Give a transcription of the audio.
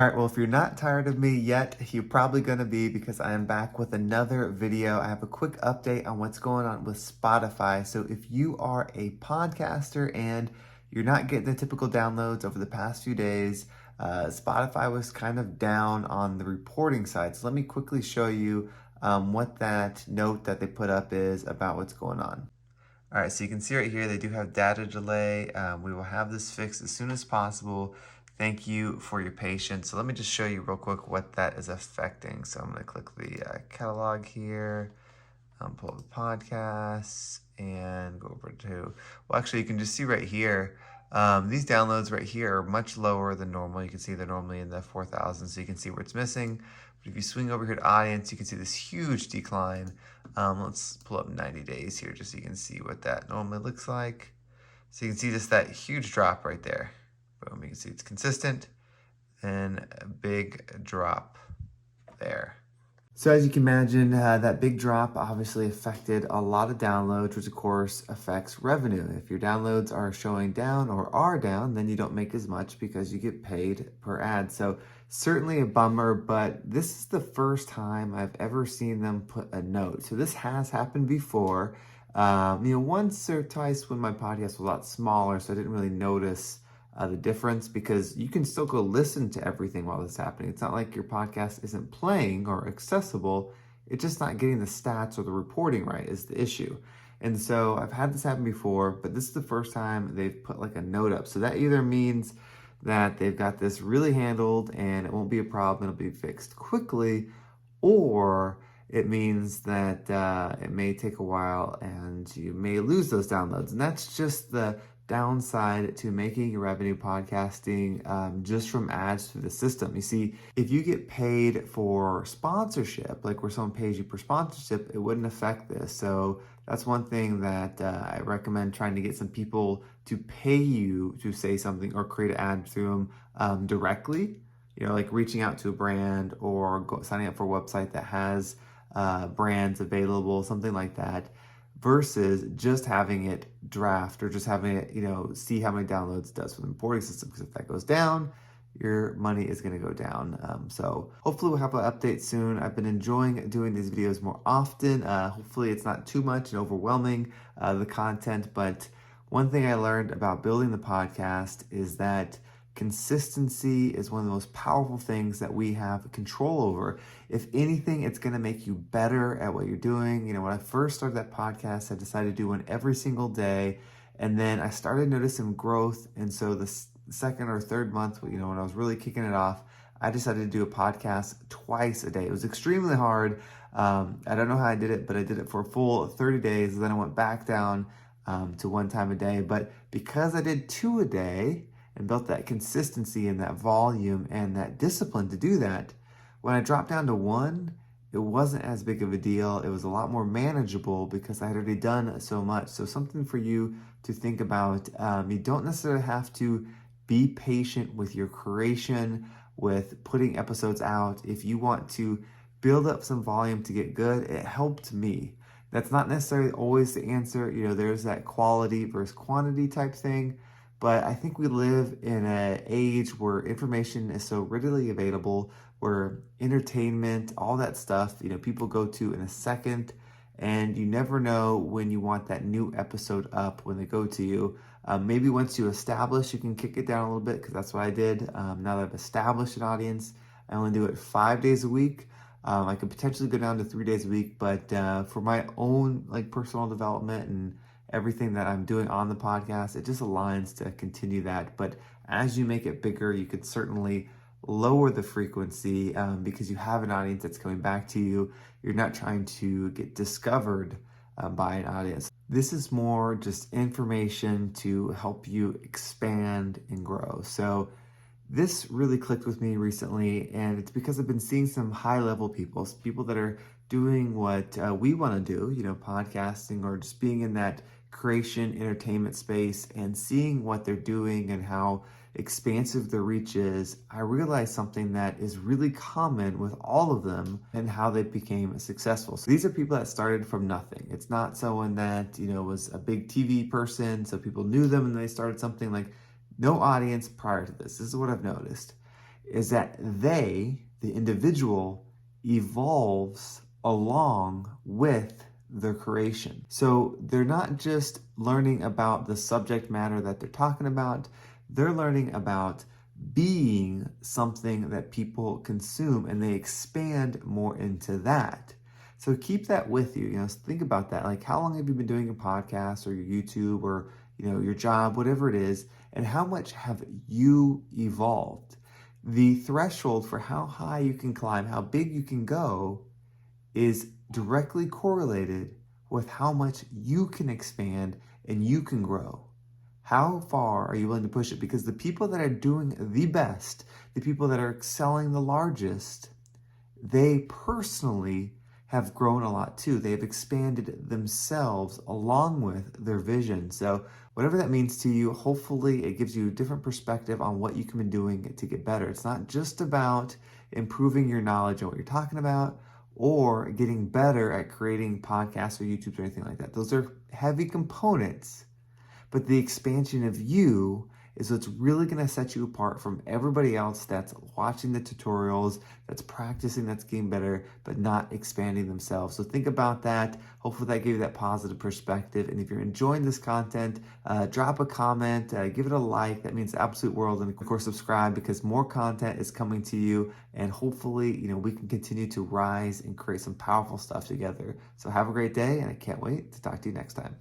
All right, well, if you're not tired of me yet, you're probably going to be because I am back with another video. I have a quick update on what's going on with Spotify. So if you are a podcaster and you're not getting the typical downloads over the past few days, Spotify was kind of down on the reporting side. So let me quickly show you what that note that they put up is about what's going on. All right, so you can see right here, they do have data delay. We will have this fixed as soon as possible. Thank you for your patience. So let me just show you real quick what that is affecting. So I'm gonna click the catalog here, pull up the podcasts and go over to, well, actually you can just see right here, these downloads right here are much lower than normal. You can see they're normally in the 4,000, so you can see where it's missing. But if you swing over here to audience, you can see this huge decline. Let's pull up 90 days here just so you can see what that normally looks like. So you can see just that huge drop right there. Boom, you can see it's consistent and a big drop there. So as you can imagine, that big drop obviously affected a lot of downloads, which of course affects revenue. If your downloads are showing down or are down, then you don't make as much because you get paid per ad. So certainly a bummer, but this is the first time I've ever seen them put a note. So this has happened before. Once or twice when my podcast was a lot smaller, so I didn't really notice the difference, because you can still go listen to everything while this is happening. It's not like your podcast isn't playing or accessible. It's just not getting the stats or the reporting right is the issue. And so I've had this happen before, but this is the first time they've put like a note up. So that either means that they've got this really handled and it won't be a problem, it'll be fixed quickly, or it means that it may take a while and you may lose those downloads. And that's just the downside to making revenue podcasting just from ads through the system. You see, if you get paid for sponsorship, like where someone pays you per sponsorship, it wouldn't affect this. So that's one thing that I recommend trying to get some people to pay you to say something or create an ad through them directly. Like reaching out to a brand or signing up for a website that has brands available, something like that, versus just having it draft or just having it, see how many downloads it does for the reporting system. Because if that goes down, your money is going to go down. So hopefully we'll have an update soon. I've been enjoying doing these videos more often. Hopefully it's not too much and overwhelming, the content. But one thing I learned about building the podcast is that consistency is one of the most powerful things that we have control over. If anything, it's going to make you better at what you're doing. When I first started that podcast, I decided to do one every single day. And then I started noticing growth. And so the second or third month, when I was really kicking it off, I decided to do a podcast twice a day. It was extremely hard. I don't know how I did it, but I did it for a full 30 days. Then I went back down to one time a day. But because I did 2 a day, and built that consistency and that volume and that discipline to do that, when I dropped down to 1, it wasn't as big of a deal. It was a lot more manageable because I had already done so much. So something for you to think about. You don't necessarily have to be patient with your creation, with putting episodes out. If you want to build up some volume to get good, it helped me. That's not necessarily always the answer. There's that quality versus quantity type thing. But I think we live in an age where information is so readily available, where entertainment, all that stuff, people go to in a second, and you never know when you want that new episode up when they go to you. Maybe once you establish, you can kick it down a little bit, because that's what I did. Now that I've established an audience, I only do it 5 days a week. I could potentially go down to 3 days a week, but for my own personal development and everything that I'm doing on the podcast, it just aligns to continue that. But as you make it bigger, you could certainly lower the frequency because you have an audience that's coming back to you. You're not trying to get discovered by an audience. This is more just information to help you expand and grow. So this really clicked with me recently, and it's because I've been seeing some high-level people that are doing what we want to do, podcasting or just being in that creation entertainment space, and seeing what they're doing and how expansive their reach is. I realized something that is really common with all of them and how they became successful. So these are people that started from nothing. It's not someone that, was a big TV person, so people knew them and they started something. No audience prior to this. This is what I've noticed. is that they, the individual, evolves along with their creation. So they're not just learning about the subject matter that they're talking about, they're learning about being something that people consume, and they expand more into that. So keep that with you. Think about that. Like, how long have you been doing your podcast or your YouTube or your job, whatever it is, and how much have you evolved? The threshold for how high you can climb, how big you can go, is directly correlated with how much you can expand and you can grow. How far are you willing to push it? Because the people that are doing the best, the people that are excelling the largest, they personally have grown a lot too. They have expanded themselves along with their vision. So whatever that means to you, hopefully it gives you a different perspective on what you can be doing to get better. It's not just about improving your knowledge on what you're talking about or getting better at creating podcasts or YouTubes or anything like that. Those are heavy components, but the expansion of you is what's really going to set you apart from everybody else that's watching the tutorials, that's practicing, that's getting better, but not expanding themselves. So think about that. Hopefully that gave you that positive perspective. And if you're enjoying this content, drop a comment, give it a like. That means the absolute world. And of course, subscribe, because more content is coming to you. And hopefully, we can continue to rise and create some powerful stuff together. So have a great day, and I can't wait to talk to you next time.